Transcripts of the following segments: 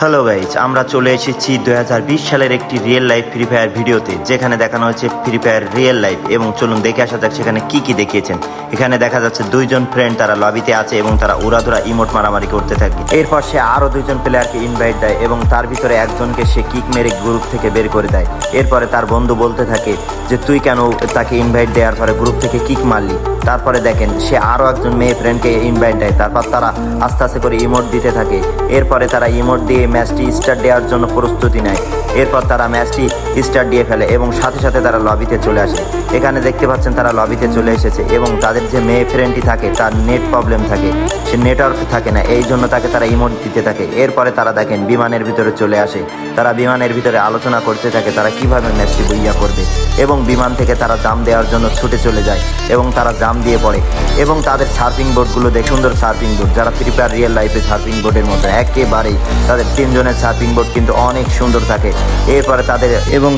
Hello guys, আমরা চলে এসেছি 2020 সালের একটি রিয়েল লাইফ ফ্রি ফায়ার ভিডিওতে, যেখানে দেখানো হয়েছে ফ্রি ফায়ার রিয়েল লাইফ। এবং চলুন দেখে আসা যাক সেখানে কি কি দেখিয়েছেন। এখানে দেখা যাচ্ছে দুইজন ফ্রেন্ড তারা লবিতে আছে এবং তারা উড়াধুরা ইমোট মারামারি করতে থাকে। এরপর সে আরো দুইজন প্লেয়ারকে ইনভাইট দেয় এবং তার ভিতরে একজনকে সে কিক মেরে গ্রুপ থেকে বের করে দেয়। এরপরে তার বন্ধু বলতে থাকে যে তুই কেন তাকে ইনভাইট দেওয়ার পরে গ্রুপ থেকে কিক মারলি। তারপরে দেখেন সে আরো একজন মেয়ে ফ্রেন্ডকে ইনভাইট দেয়। তারপর তারা আস্তে আস্তে করে ইমোট দিতে থাকে। এরপরে তারা ইমোট দিয়ে ম্যাচটি স্টার্ট দেওয়ার জন্য প্রস্তুতি নেয়। এরপর তারা ম্যাচটি স্টার্ট দিয়ে ফেলে এবং সাথে সাথে তারা লবিতে চলে আসে। এখানে দেখতে পাচ্ছেন তারা লবিতে চলে এসেছে এবং তাদের যে মেয়ে ফ্রেন্ডটি থাকে তার নেট প্রবলেম থাকে, সে নেটওয়ার্ক থাকে না, এই জন্য তাকে তারা ইমোট দিতে থাকে। এরপরে তারা দেখেন বিমানের ভিতরে চলে আসে। তারা বিমানের ভিতরে আলোচনা করতে থাকে তারা কিভাবে ম্যাচটি বইয়া করবে এবং বিমান থেকে তারা জাম দেওয়ার জন্য ছুটে চলে যায় এবং তারা জাম দিয়ে পড়ে। এবং তাদের সার্ফিং বোর্ডগুলো দেখে সুন্দর সার্ফিং বোর্ড, যারা ফ্রি ফায়ার রিয়েল লাইফে সার্ফিং বোর্ডের মতো একেবারেই তাদের তিনজনের সার্ফিং বোর্ড কিন্তু অনেক সুন্দর থাকে। এরপরে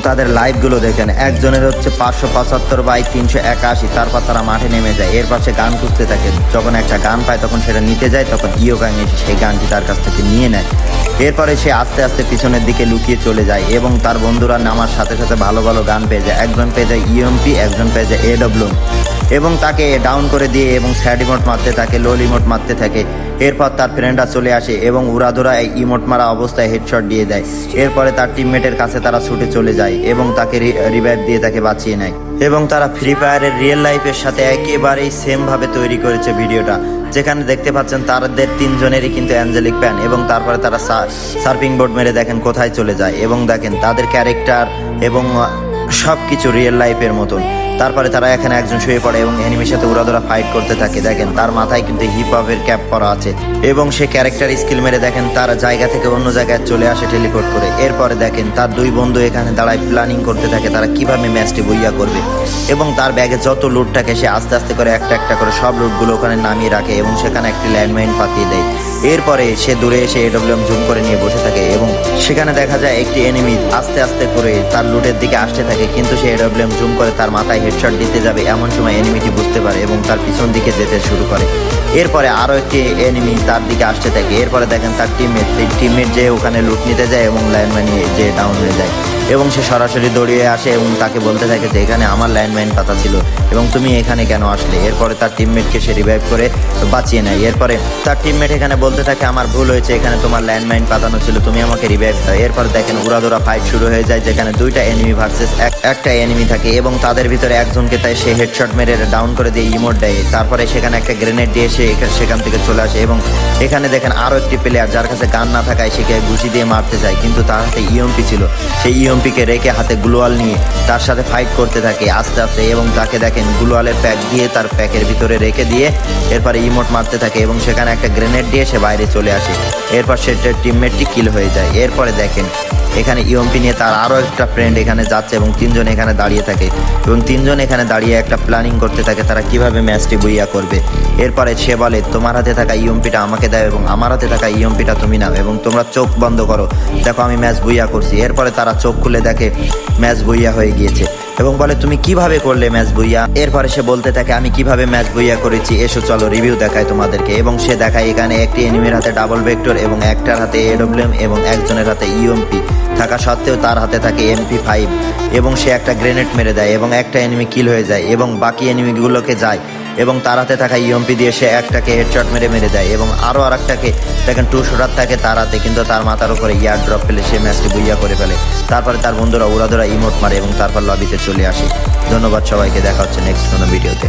তাদের লাইভগুলো দেখেন, একজনের হচ্ছে 575/381। তারপর তারা মাঠে নেমে যায়। এরপর সে গান খুঁজতে থাকে, যখন একটা গান পায় তখন সেটা নিতে যায়, তখন ইয়োগাং এসে সেই গানটি তার কাছ থেকে নিয়ে নেয়। এরপরে সে আস্তে আস্তে পিছনের দিকে লুকিয়ে চলে যায় এবং তার বন্ধুরা নামার সাথে সাথে ভালো ভালো গান পেয়ে যায়। একজন পেয়ে যায় ইএমপি, একজন পেয়ে যায় AW এবং তাকে ডাউন করে দিয়ে এবং স্যাড ইমোট মারতে থাকে, লোল ইমোট মারতে থাকে। এরপর তার ফ্রেন্ডরা চলে আসে এবং উড়াধুরা এই ইমোট মারা অবস্থায় হেডশট দিয়ে দেয়। এরপরে তার টিমমেটের কাছে তারা ছুটে চলে যায় এবং তাকে রিভাইভ দিয়ে তাকে বাঁচিয়ে নেয়। এবং তারা ফ্রি ফায়ারের রিয়েল লাইফের সাথে একেবারেই সেম ভাবে তৈরি করেছে ভিডিওটা, যেখানে দেখতে পাচ্ছেন তাদের তিনজনেরই কিন্তু অ্যাঞ্জেলিক প্যান। এবং তারপরে তারা সার্ফিং বোর্ড মেরে দেখেন কোথায় চলে যায় এবং দেখেন তাদের ক্যারেক্টার এবং সব কিছু রিয়েল লাইফের মতন। তারপরে তারা এখানে একজন শুয়ে পড়ে এবং এনিমির সাথে উড়াধুরা ফাইট করতে থাকে। দেখেন তার মাথায় কিন্তু হিপ হপের ক্যাপ করা আছে এবং সে ক্যারেক্টার স্কিল মেরে দেখেন তার জায়গা থেকে অন্য জায়গায় চলে আসে টেলিপোর্ট করে। এরপরে দেখেন তার দুই বন্ধু এখানে দাঁড়ায় প্ল্যানিং করতে থাকে তারা কিভাবে ম্যাচটি বইয়া করবে। এবং তার ব্যাগে যত লুট থাকে সে আস্তে আস্তে করে একটা একটা করে সব লুটগুলো ওখানে নামিয়ে রাখে এবং সেখানে একটি ল্যান্ডমাইন পাতিয়ে দেয়। এরপরে সে দূরে এসে AWM জুম করে নিয়ে বসে থাকে এবং সেখানে দেখা যায় একটি এনিমি আস্তে আস্তে করে তার লুটের দিকে আসতে থাকে, কিন্তু সে AWM জুম করে তার মাথায় হেডশট দিতে যাবে, এমন সময় এনিমিটি বুঝতে পারে এবং তার পিছন দিকে যেতে শুরু করে। এরপরে আরও একটি এনিমি তার দিকে আসতে থাকে। এরপরে দেখেন তার টিমমেট যে ওখানে লুট নিতে যায় এবং ল্যান্ডমাইন যে ডাউন হয়ে যায় এবং সে সরাসরি দৌড়িয়ে আসে এবং তাকে বলতে থাকে যে এখানে আমার ল্যান্ডমাইন পাতা ছিল এবং তুমি এখানে কেন আসলে। এরপরে তার টিমমেটকে সে রিভাইভ করে বাঁচিয়ে নেয়। এরপরে তার টিমমেট এখানে বলতে থাকে আমার ভুল হয়েছে, এখানে তোমার ল্যান্ডমাইন পাতানো ছিল, তুমি আমাকে রিভাইভ দাও। এরপর দেখেন উড়াধুরা ফাইট শুরু হয়ে যায়, যেখানে দুইটা এনিমি ভার্সেস একটা এনিমি থাকে এবং তাদের ভিতরে একজনকে তাই সে হেডশট মেরে ডাউন করে দিয়ে ইমোট দেয়। তারপরে সেখানে একটা গ্রেনেড দিয়ে সে সেখান থেকে চলে আসে এবং এখানে দেখেন আরও একটি প্লেয়ার যার কাছে গান না থাকায় সে ঘুষি দিয়ে মারতে যায়, কিন্তু তার হাতে ইএমপি ছিল। সেই ইএমপিকে রেখে হাতে গ্লোয়াল নিয়ে তার সাথে ফাইট করতে থাকে আস্তে আস্তে এবং তাকে দেখেন গ্লোয়ালের প্যাক দিয়ে তার প্যাকের ভিতরে রেখে দিয়ে এরপরে ইমোট মারতে থাকে এবং সেখানে একটা গ্রেনেড দিয়ে সে বাইরে চলে আসে। এরপর সে টিমমেটটি কিল হয়ে যায়। এরপরে দেখেন এখানে ইএমপি নিয়ে তার আরও একটা ফ্রেন্ড এখানে যাচ্ছে এবং তিনজন এখানে দাঁড়িয়ে থাকে এবং তিনজন এখানে দাঁড়িয়ে একটা প্ল্যানিং করতে থাকে তারা কিভাবে ম্যাচটি বইয়া করবে। এরপরে সে বলে তোমার হাতে থাকা ইএমপিটা আমাকে দাও এবং আমার হাতে থাকা ইএমপিটা তুমি নাও এবং তোমরা চোখ বন্ধ করো, দেখো আমি ম্যাচ বইয়া করছি। এরপরে তারা চোখ খুলে দেখে ম্যাচ বইয়া হয়ে গিয়েছে এবং বলে তুমি কিভাবে করলে ম্যাচ বইয়া। এরপরে সে বলতে থাকে আমি কিভাবে ম্যাচ বইয়া করেছি, এসো চলো রিভিউ দেখায় তোমাদেরকে। এবং সে দেখায় এখানে একটি এনিমির হাতে ডাবল ভেক্টর এবং একটার হাতে AWM এবং একজনের হাতে ইএমপি থাকা সত্ত্বেও তার হাতে থাকে MP5 এবং সে একটা গ্রেনেড মেরে দেয় এবং একটা এনিমি কিল হয়ে যায় এবং বাকি এনিমিগুলোকে যায় এবং তার হাতে থাকা ইএমপি দিয়ে সে একটাকে হেডশট মেরে দেয় এবং আরও আরেকটাকে দেখেন 2 শুটার থাকে তার হাতে, কিন্তু তার মাথার উপরে ইয়ার ড্রপ ফেলে সে ম্যাচটি বইয়া করে ফেলে। তারপরে তার বন্ধুরা উড়াধুরা ইমোট মারে এবং তারপর লবিতে চলে আসে। ধন্যবাদ সবাইকে, দেখা হচ্ছে নেক্সট কোনো ভিডিওতে।